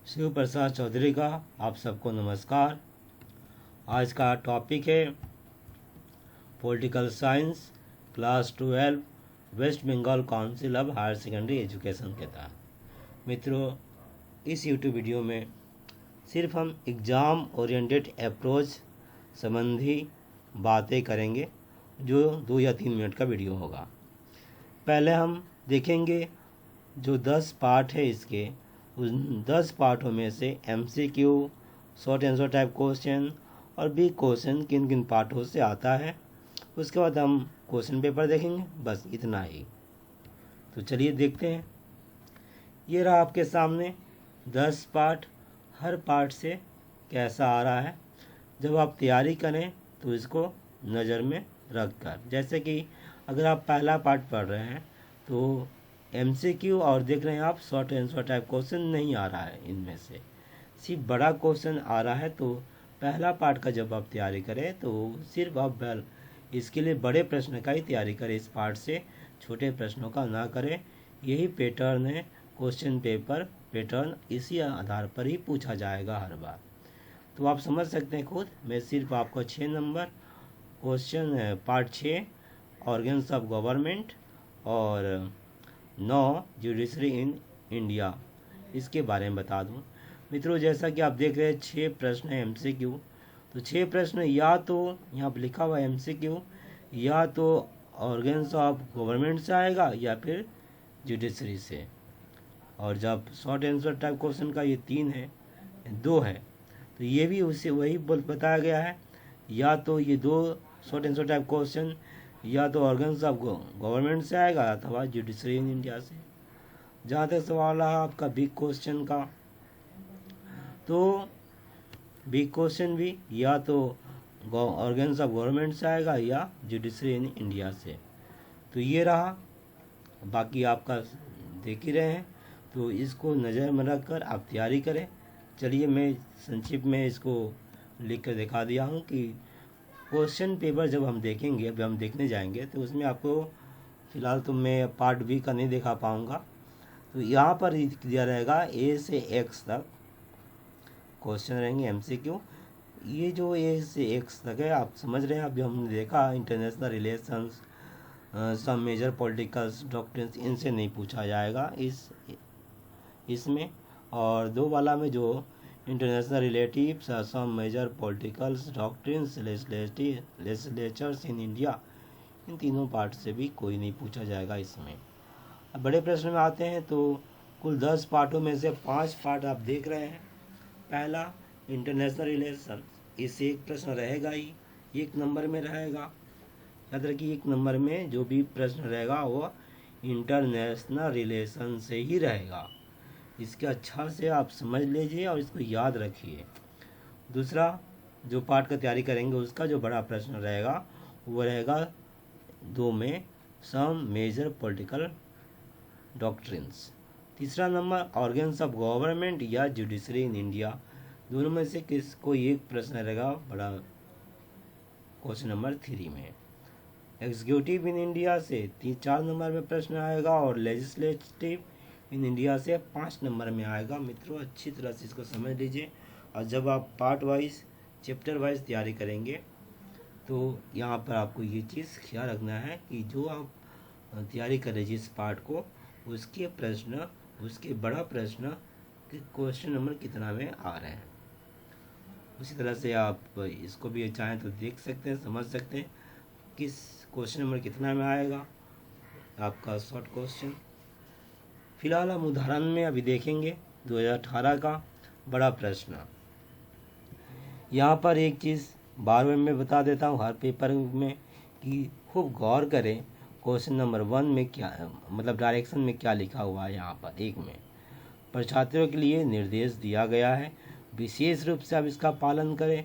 शिव प्रसाद चौधरी का आप सबको नमस्कार। आज का टॉपिक है political science class 12 West Bengal council of higher secondary education के तहत। मित्रों, इस यूट्यूब वीडियो में सिर्फ हम एग्ज़ाम ओरिएंटेड अप्रोच संबंधी बातें करेंगे, जो 2 या 3 मिनट का वीडियो होगा। पहले हम देखेंगे जो 10 पार्ट है इसके, उन 10 पार्टों में से MCQ, short answer type question और बिग क्वेश्चन किन किन पार्टों से आता है। उसके बाद हम क्वेश्चन पेपर देखेंगे, बस इतना ही। तो चलिए देखते हैं। ये रहा आपके सामने 10 पार्ट। हर पार्ट से कैसा आ रहा है, जब आप तैयारी करें तो इसको नज़र में रख कर, जैसे कि अगर आप पहला पार्ट पढ़ रहे हैं तो MCQ और देख रहे हैं आप शॉर्ट आंसर टाइप क्वेश्चन नहीं आ रहा है, इनमें से सिर्फ बड़ा क्वेश्चन आ रहा है। तो पहला पार्ट का जब आप तैयारी करें तो सिर्फ आप इसके लिए बड़े प्रश्न का ही तैयारी करें, इस पार्ट से छोटे प्रश्नों का ना करें। यही पैटर्न है क्वेश्चन पेपर पैटर्न, इसी आधार पर ही पूछा जाएगा हर बार। तो आप समझ सकते हैं खुद। मैं सिर्फ आपको 6 number question part 6 organs of government और 9 जुडिशरी इन इंडिया, इसके बारे में बता दूं। मित्रों, जैसा कि आप देख रहे हैं 6 प्रश्न है MCQ। तो 6 प्रश्न या तो यहाँ पर लिखा हुआ है MCQ, या तो ऑर्गन्स ऑफ गवर्नमेंट से आएगा या फिर जुडिशरी से। और जब शॉर्ट आंसर टाइप क्वेश्चन का ये 3 है, 2 है, तो ये भी उससे वही बताया गया है, या तो ये 2 शॉर्ट आंसर टाइप क्वेश्चन या तो ऑर्गन्स ऑफ गवर्नमेंट से आएगा अथवा जुडिशरी इन इंडिया से। जहाँ तक सवाल रहा आपका बिग क्वेश्चन का, तो बिग क्वेश्चन भी या तो ऑर्गन्स ऑफ गवर्नमेंट से आएगा या जुडिशरी इन इंडिया से। तो ये रहा, बाकी आपका देख ही रहे हैं, तो इसको नज़र में रख कर आप तैयारी करें। चलिए मैं संक्षिप्त में इसको लिख कर दिखा दिया हूँ कि क्वेश्चन पेपर जब हम देखेंगे, अभी हम देखने जाएंगे, तो उसमें आपको फ़िलहाल तो मैं पार्ट बी का नहीं दिखा पाऊँगा। तो यहाँ पर दिया रहेगा A से X तक क्वेश्चन रहेंगे MCQ। ये जो A से X तक है, आप समझ रहे हैं। अभी हमने देखा international relations, some major political doctrines, इनसे नहीं पूछा जाएगा इसमें। और 2 वाला में जो international relatives, some major political doctrines, legislatures in India, इन तीनों पार्ट से भी कोई नहीं पूछा जाएगा इसमें। अब बड़े प्रश्न में आते हैं तो कुल 10 पार्टों में से 5 पार्ट आप देख रहे हैं। पहला इंटरनेशनल रिलेशन, इससे एक प्रश्न रहेगा ही, 1 नंबर में रहेगा। याद रखिए 1 नंबर में जो भी प्रश्न रहेगा वो इंटरनेशनल रिलेशन से ही रहेगा। इसके अच्छा से आप समझ लीजिए और इसको याद रखिए। दूसरा जो पार्ट का तैयारी करेंगे उसका जो बड़ा प्रश्न रहेगा वो रहेगा 2 में, सम मेजर पॉलिटिकल डॉक्ट्रिन्स। तीसरा नंबर ऑर्गन्स ऑफ गवर्नमेंट या जुडिशरी इन इंडिया, दोनों में से किस कोई एक प्रश्न रहेगा बड़ा क्वेश्चन नंबर 3 में। एग्जीक्यूटिव इन इंडिया से 4 नंबर में प्रश्न आएगा और लेजिस्लेटिव इन इंडिया से 5 नंबर में आएगा। मित्रों, अच्छी तरह से इसको समझ लीजिए। और जब आप पार्ट वाइज चैप्टर वाइज तैयारी करेंगे तो यहाँ पर आपको ये चीज़ ख्याल रखना है कि जो आप तैयारी कर लीजिए इस पार्ट को, उसके प्रश्न, उसके बड़ा प्रश्न के क्वेश्चन नंबर कितना में आ रहे हैं। उसी तरह से आप इसको भी चाहें तो देख सकते हैं, समझ सकते हैं किस क्वेश्चन नंबर कितना में आएगा आपका शॉर्ट क्वेश्चन। फिलहाल हम उदाहरण में अभी देखेंगे 2018 का बड़ा प्रश्न। यहाँ पर एक चीज़ बार बार मैं बता देता हूँ हर पेपर में कि खूब गौर करें क्वेश्चन नंबर 1 में क्या, मतलब डायरेक्शन में क्या लिखा हुआ है। यहाँ पर 1 में छात्रों के लिए निर्देश दिया गया है, विशेष रूप से आप इसका पालन करें।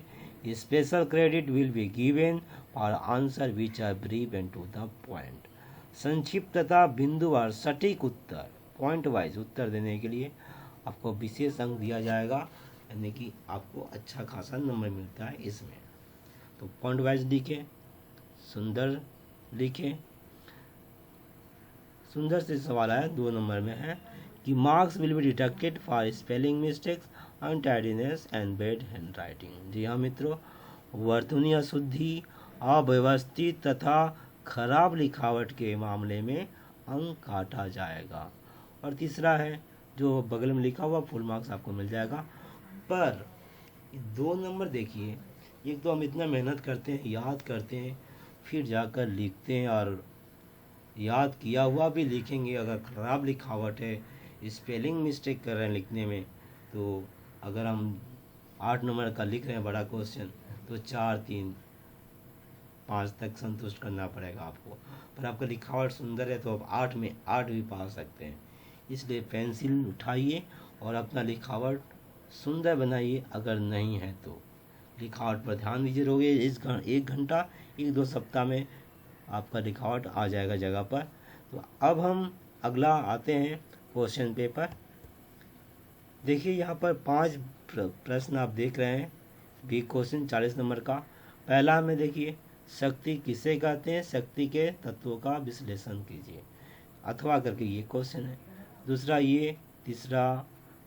Special credit will be given for answer which are brief and to the point. संक्षिप्त तथा बिंदुवार सटीक उत्तर, पॉइंट वाइज उत्तर देने के लिए आपको विशेष अंक दिया जाएगा, यानी कि आपको अच्छा खासा नंबर मिलता है इसमें। तो पॉइंट वाइज लिखें, सुंदर लिखें। सुंदर से सवाल आया 2 नंबर में है कि marks will be deducted for spelling mistakes, untidiness and bad hand writing. जी हाँ मित्रों, वर्तनीय अशुद्धि, अव्यवस्थित तथा खराब लिखावट के मामले में अंक काटा जाएगा। और तीसरा है जो बगल में लिखा हुआ फुल मार्क्स आपको मिल जाएगा। पर 2 नंबर देखिए, एक तो हम इतना मेहनत करते हैं, याद करते हैं, फिर जाकर लिखते हैं और याद किया हुआ भी लिखेंगे, अगर ख़राब लिखावट है, स्पेलिंग मिस्टेक कर रहे हैं लिखने में, तो अगर हम 8 नंबर का लिख रहे हैं बड़ा क्वेश्चन, तो 4, 3, 5 तक संतुष्ट करना पड़ेगा आपको। पर आपका लिखावट सुंदर है तो आप 8 में 8 भी पा सकते हैं। इसलिए पेंसिल उठाइए और अपना लिखावट सुंदर बनाइए। अगर नहीं है तो लिखावट पर ध्यान दीजिए, रहोगे 1 घंटा, 1-2 सप्ताह में आपका लिखावट आ जाएगा जगह पर। तो अब हम अगला आते हैं क्वेश्चन पेपर। देखिए यहाँ पर 5 प्रश्न आप देख रहे हैं, बी क्वेश्चन 40 नंबर का। पहला में देखिए, शक्ति किसे कहते हैं, शक्ति के तत्वों का विश्लेषण कीजिए, अथवा करके ये क्वेश्चन है। दूसरा ये, तीसरा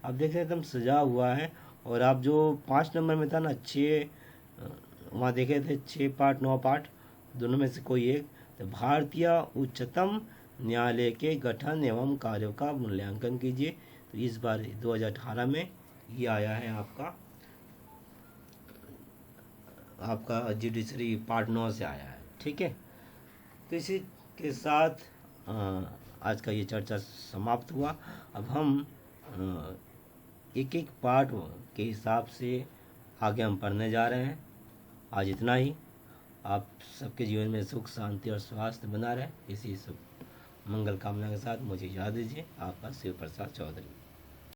आप देख रहे हैं एकदम सजा हुआ है। और आप जो 5 नंबर में था ना, 6 वहाँ देखे थे 6 पार्ट 9 पार्ट, दोनों में से कोई एक। तो भारतीय उच्चतम न्यायालय के गठन एवं कार्यों का मूल्यांकन कीजिए। तो इस बार 2018 में ये आया है आपका जुडिशरी पार्ट 9 से आया है। ठीक है, तो इसी के साथ आज का ये चर्चा समाप्त हुआ। अब हम एक एक पार्ट के हिसाब से आगे हम पढ़ने जा रहे हैं। आज इतना ही। आप सबके जीवन में सुख शांति और स्वास्थ्य बना रहे, इसी शुभ मंगल कामना के साथ मुझे याद दीजिए। आपका शिव प्रसाद चौधरी।